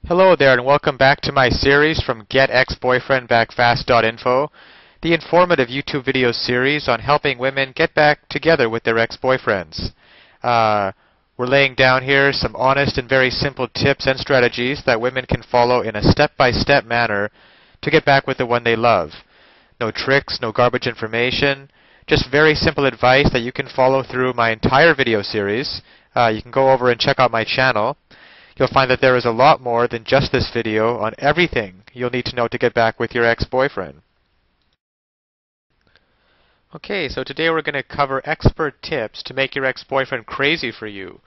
Hello there and welcome back to my series from GetExBoyfriendBackFast.info, the informative YouTube video series on helping women get back together with their ex-boyfriends. We're laying down here some honest and very simple tips and strategies that women can follow in a step-by-step manner to get back with the one they love. No tricks, no garbage information, just very simple advice that you can follow through my entire video series. You can go over and check out my channel. You'll find that there is a lot more than just this video on everything you'll need to know to get back with your ex-boyfriend. Okay, so today we're going to cover expert tips to make your ex-boyfriend crazy for you,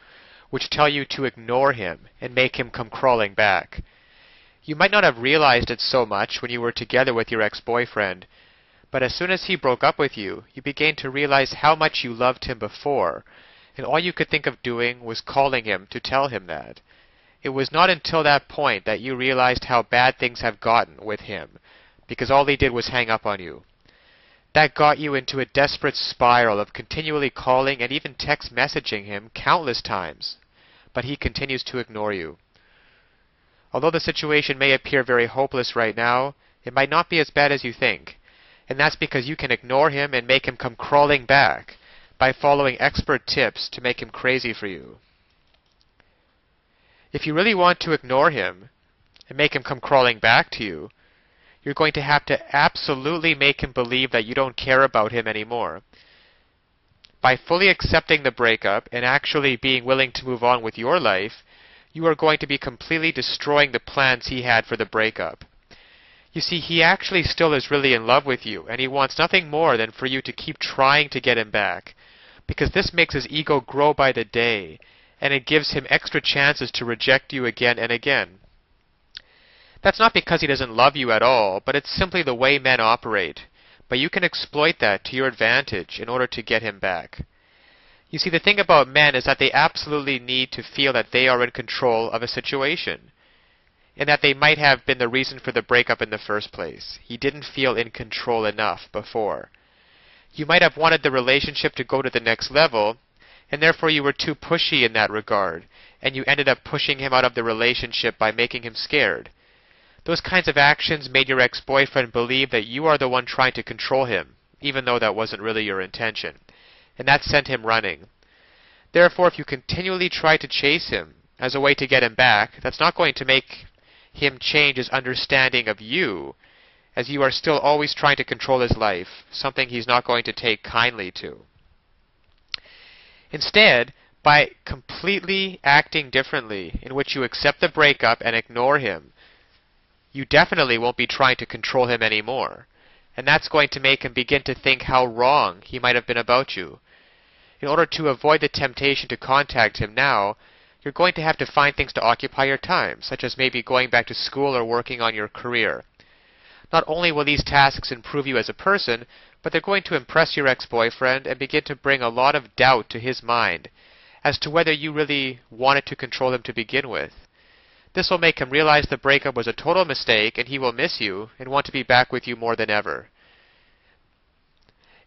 which tell you to ignore him and make him come crawling back. You might not have realized it so much when you were together with your ex-boyfriend, but as soon as he broke up with you, you began to realize how much you loved him before, and all you could think of doing was calling him to tell him that. It was not until that point that you realized how bad things have gotten with him, because all he did was hang up on you. That got you into a desperate spiral of continually calling and even text messaging him countless times, but he continues to ignore you. Although the situation may appear very hopeless right now, it might not be as bad as you think, and that's because you can ignore him and make him come crawling back by following expert tips to make him crazy for you. If you really want to ignore him and make him come crawling back to you, you're going to have to absolutely make him believe that you don't care about him anymore. By fully accepting the breakup and actually being willing to move on with your life, you are going to be completely destroying the plans he had for the breakup. You see, he actually still is really in love with you, and he wants nothing more than for you to keep trying to get him back, because this makes his ego grow by the day, and it gives him extra chances to reject you again and again. That's not because he doesn't love you at all, but it's simply the way men operate. But you can exploit that to your advantage in order to get him back. You see, the thing about men is that they absolutely need to feel that they are in control of a situation, and that they might have been the reason for the breakup in the first place. He didn't feel in control enough before. You might have wanted the relationship to go to the next level, and therefore you were too pushy in that regard, and you ended up pushing him out of the relationship by making him scared. Those kinds of actions made your ex-boyfriend believe that you are the one trying to control him, even though that wasn't really your intention, and that sent him running. Therefore, if you continually try to chase him as a way to get him back, that's not going to make him change his understanding of you, as you are still always trying to control his life, something he's not going to take kindly to. Instead, by completely acting differently, in which you accept the breakup and ignore him, you definitely won't be trying to control him anymore, and that's going to make him begin to think how wrong he might have been about you. In order to avoid the temptation to contact him now, you're going to have to find things to occupy your time, such as maybe going back to school or working on your career. Not only will these tasks improve you as a person, but they're going to impress your ex-boyfriend and begin to bring a lot of doubt to his mind as to whether you really wanted to control him to begin with. This will make him realize the breakup was a total mistake, and he will miss you and want to be back with you more than ever.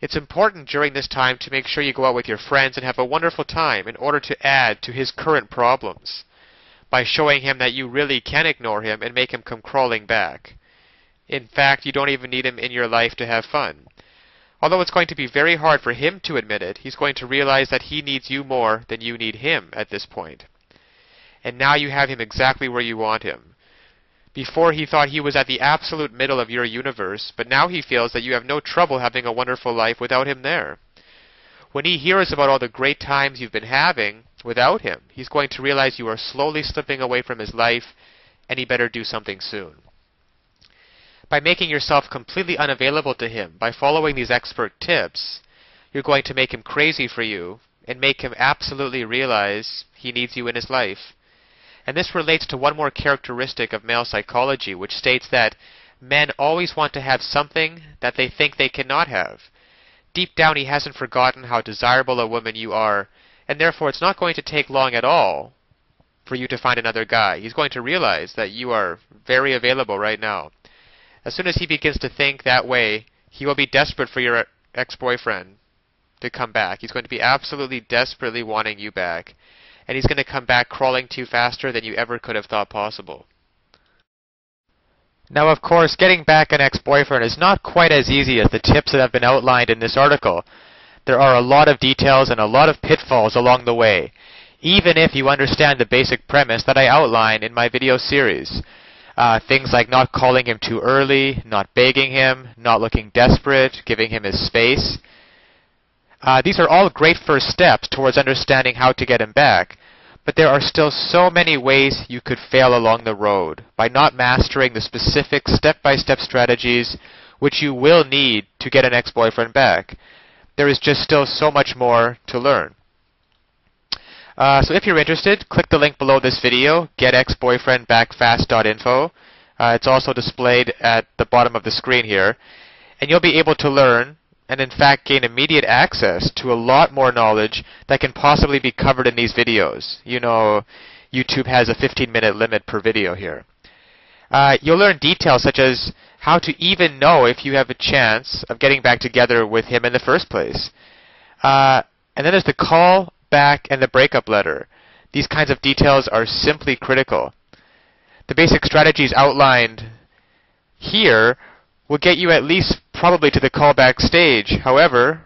It's important during this time to make sure you go out with your friends and have a wonderful time in order to add to his current problems, by showing him that you really can ignore him and make him come crawling back. In fact, you don't even need him in your life to have fun. Although it's going to be very hard for him to admit it, he's going to realize that he needs you more than you need him at this point. And now you have him exactly where you want him. Before he thought he was at the absolute middle of your universe, but now he feels that you have no trouble having a wonderful life without him there. When he hears about all the great times you've been having without him, he's going to realize you are slowly slipping away from his life, and he better do something soon. By making yourself completely unavailable to him, by following these expert tips, you're going to make him crazy for you and make him absolutely realize he needs you in his life. And this relates to one more characteristic of male psychology, which states that men always want to have something that they think they cannot have. Deep down, he hasn't forgotten how desirable a woman you are, and therefore it's not going to take long at all for you to find another guy. He's going to realize that you are very available right now. As soon as he begins to think that way, he will be desperate for your ex-boyfriend to come back. He's going to be absolutely desperately wanting you back. And he's going to come back crawling to you faster than you ever could have thought possible. Now, of course, getting back an ex-boyfriend is not quite as easy as the tips that have been outlined in this article. There are a lot of details and a lot of pitfalls along the way, even if you understand the basic premise that I outline in my video series. Things like not calling him too early, not begging him, not looking desperate, giving him his space. These are all great first steps towards understanding how to get him back, but there are still so many ways you could fail along the road by not mastering the specific step-by-step strategies which you will need to get an ex-boyfriend back. There is just still so much more to learn. So if you're interested, click the link below this video, getexboyfriendbackfast.info. It's also displayed at the bottom of the screen here. And you'll be able to learn, and in fact gain immediate access to a lot more knowledge that can possibly be covered in these videos. You know, YouTube has a 15-minute limit per video here. You'll learn details such as how to even know if you have a chance of getting back together with him in the first place. And then there's the call back and the breakup letter. These kinds of details are simply critical. The basic strategies outlined here will get you at least probably to the callback stage. However,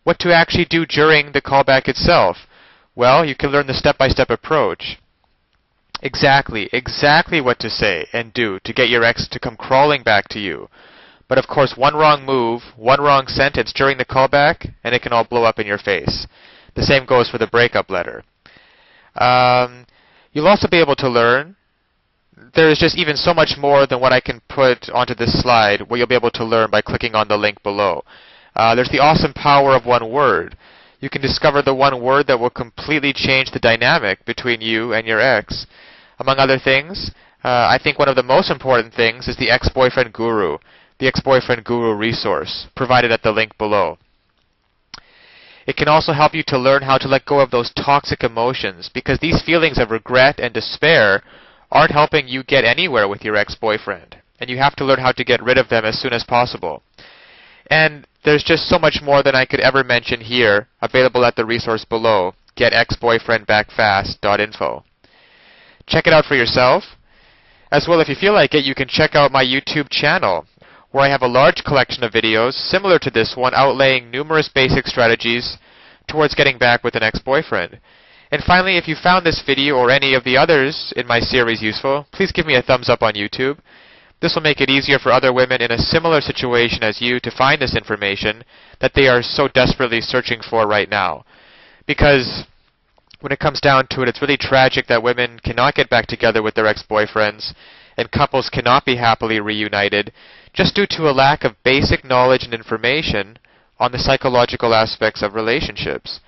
what to actually do during the callback itself? Well, you can learn the step-by-step approach. Exactly what to say and do to get your ex to come crawling back to you. But of course, one wrong move, one wrong sentence during the callback, and it can all blow up in your face. The same goes for the breakup letter. You'll also be able to learn. There is just even so much more than what I can put onto this slide, what you'll be able to learn by clicking on the link below. There's the awesome power of one word. You can discover the one word that will completely change the dynamic between you and your ex. Among other things, I think one of the most important things is the Ex-Boyfriend Guru, the Ex-Boyfriend Guru resource, provided at the link below. It can also help you to learn how to let go of those toxic emotions, because these feelings of regret and despair aren't helping you get anywhere with your ex-boyfriend, and you have to learn how to get rid of them as soon as possible. And there's just so much more than I could ever mention here, available at the resource below, getexboyfriendbackfast.info. Check it out for yourself. As well, if you feel like it, you can check out my YouTube channel, where I have a large collection of videos similar to this one outlaying numerous basic strategies towards getting back with an ex-boyfriend. And finally, if you found this video or any of the others in my series useful, please give me a thumbs up on YouTube. This will make it easier for other women in a similar situation as you to find this information that they are so desperately searching for right now. Because when it comes down to it, it's really tragic that women cannot get back together with their ex-boyfriends, and couples cannot be happily reunited just due to a lack of basic knowledge and information on the psychological aspects of relationships.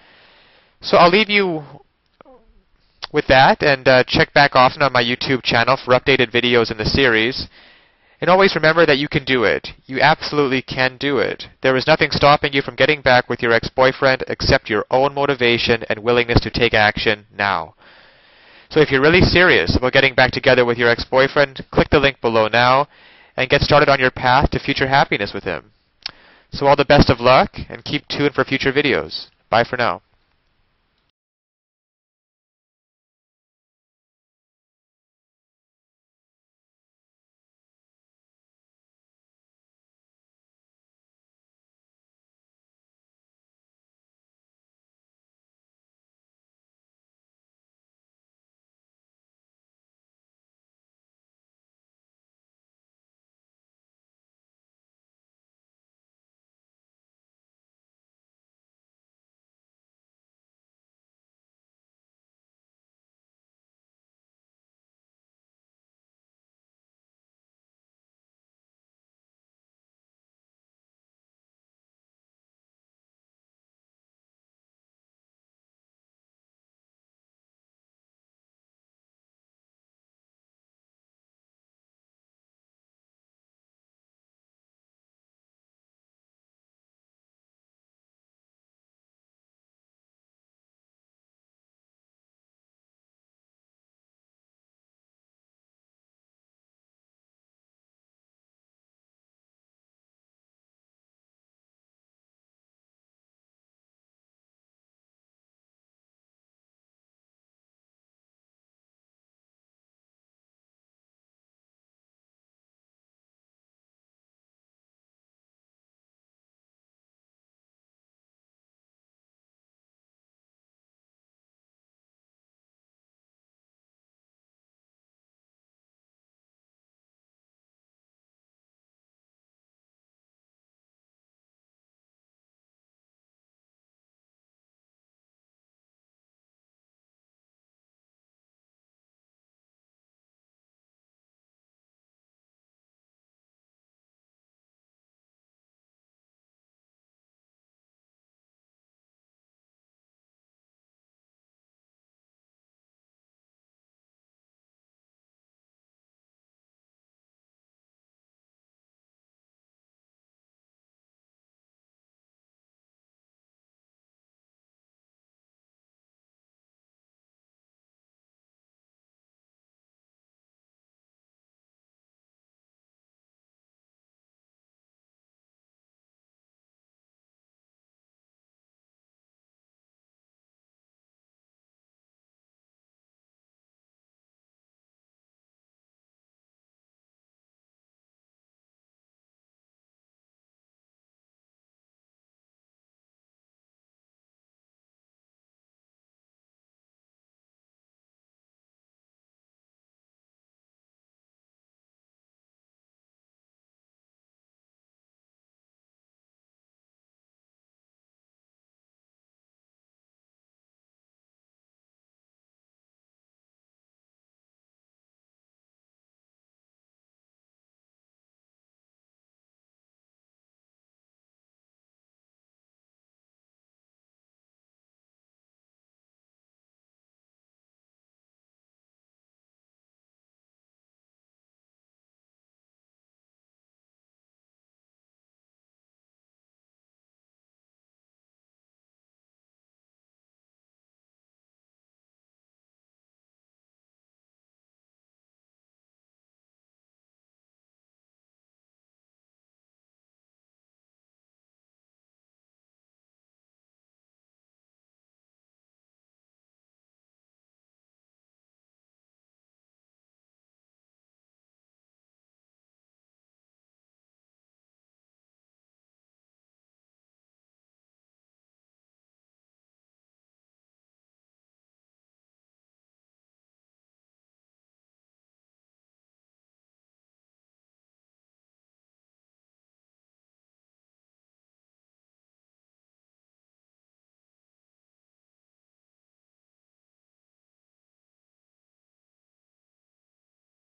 So I'll leave you with that, and check back often on my YouTube channel for updated videos in the series. And always remember that you can do it. You absolutely can do it. There is nothing stopping you from getting back with your ex-boyfriend except your own motivation and willingness to take action now. So if you're really serious about getting back together with your ex-boyfriend, click the link below now and get started on your path to future happiness with him. So all the best of luck, and keep tuned for future videos. Bye for now.